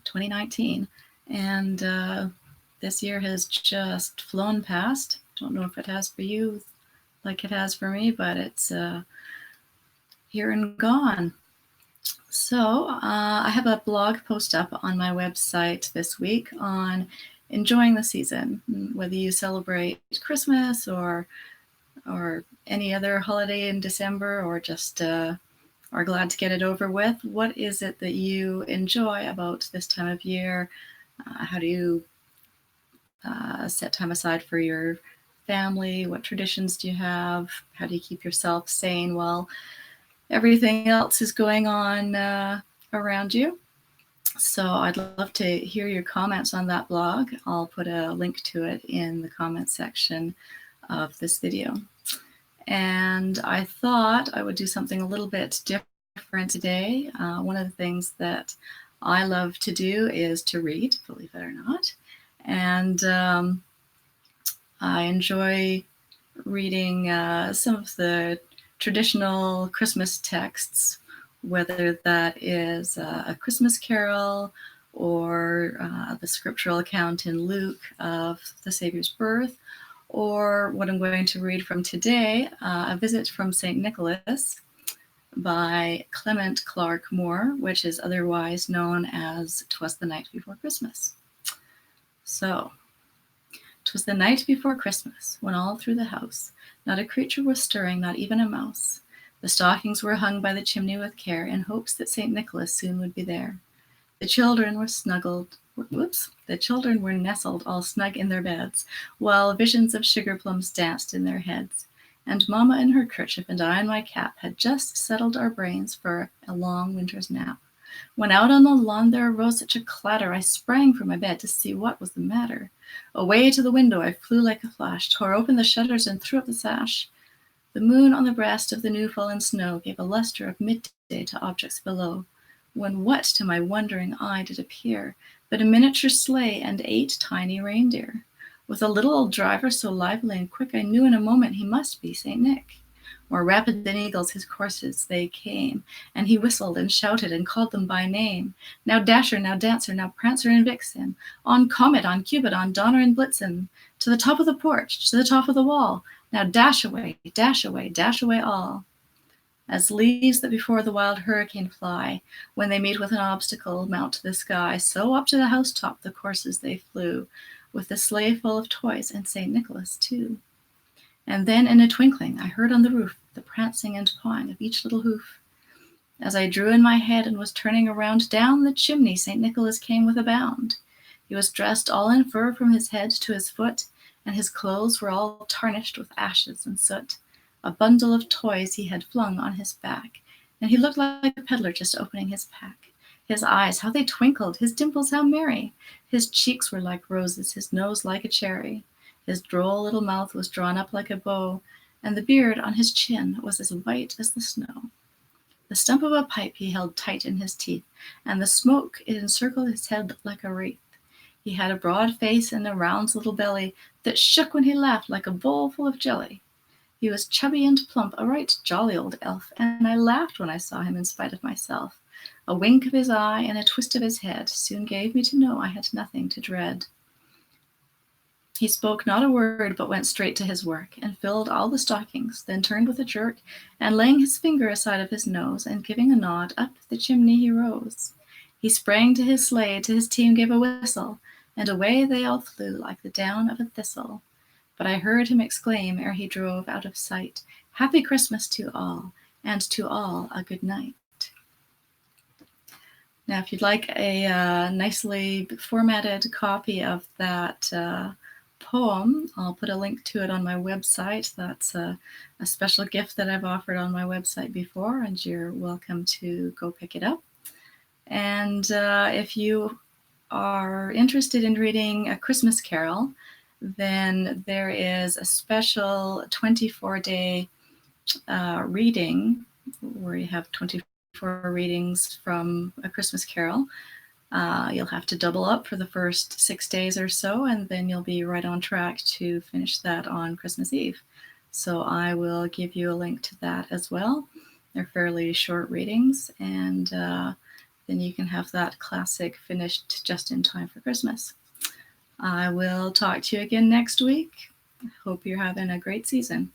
2019. And this year has just flown past. Don't know if it has for you like it has for me, but it's here and gone. So I have a blog post up on my website this week on enjoying the season, whether you celebrate Christmas or any other holiday in December, or just are glad to get it over with. What is it that you enjoy about this time of year? How do you set time aside for your family? What traditions do you have? How do you keep yourself sane while everything else is going on around you? So I'd love to hear your comments on that blog. I'll put a link to it in the comments section of this video. And I thought I would do something a little bit different today. One of the things that I love to do is to read, believe it or not. And I enjoy reading some of the traditional Christmas texts, whether that is a Christmas carol or the scriptural account in Luke of the Savior's birth, or what I'm going to read from today, A Visit from St. Nicholas by Clement Clark Moore, which is otherwise known as 'Twas the Night Before Christmas. So, 'twas the night before Christmas, when all through the house not a creature was stirring, not even a mouse. The stockings were hung by the chimney with care, in hopes that St. Nicholas soon would be there. The children were nestled all snug in their beds, while visions of sugar plums danced in their heads. And Mamma in her kerchief and I in my cap had just settled our brains for a long winter's nap, when out on the lawn there arose such a clatter, I sprang from my bed to see what was the matter. Away to the window I flew like a flash, tore open the shutters and threw up the sash. The moon on the breast of the new-fallen snow gave a lustre of midday to objects below, when what to my wondering eye did appear but a miniature sleigh and 8 tiny reindeer, with a little old driver so lively and quick I knew in a moment he must be St. Nick. More rapid than eagles his courses they came, and he whistled and shouted and called them by name. Now Dasher, now Dancer, now Prancer and Vixen, on Comet, on Cupid, on Donner and Blitzen, to the top of the porch, to the top of the wall, now dash away, dash away, dash away all. As leaves that before the wild hurricane fly, when they meet with an obstacle, mount to the sky, so up to the housetop the courses they flew, with the sleigh full of toys and St. Nicholas too. And then in a twinkling I heard on the roof the prancing and pawing of each little hoof. As I drew in my head and was turning around, down the chimney St. Nicholas came with a bound. He was dressed all in fur from his head to his foot, and his clothes were all tarnished with ashes and soot. A bundle of toys he had flung on his back, and he looked like a peddler just opening his pack. His eyes, how they twinkled, his dimples, how merry. His cheeks were like roses, his nose like a cherry. His droll little mouth was drawn up like a bow, and the beard on his chin was as white as the snow. The stump of a pipe he held tight in his teeth, and the smoke it encircled his head like a wreath. He had a broad face and a round little belly that shook when he laughed like a bowl full of jelly. He was chubby and plump, a right jolly old elf, and I laughed when I saw him in spite of myself. A wink of his eye and a twist of his head soon gave me to know I had nothing to dread. He spoke not a word, but went straight to his work, and filled all the stockings, then turned with a jerk, and laying his finger aside of his nose, and giving a nod, up the chimney he rose. He sprang to his sleigh, to his team gave a whistle, and away they all flew like the down of a thistle. But I heard him exclaim, ere he drove out of sight, Happy Christmas to all, and to all a good night. Now, if you'd like a nicely formatted copy of that poem, I'll put a link to it on my website. That's a special gift that I've offered on my website before, and you're welcome to go pick it up. And if you are interested in reading A Christmas Carol, then there is a special 24-day reading where you have 24 readings from A Christmas Carol. You'll have to double up for the first 6 days or so, and then you'll be right on track to finish that on Christmas Eve. So I will give you a link to that as well. They're fairly short readings, and then you can have that classic finished just in time for Christmas. I will talk to you again next week. Hope you're having a great season.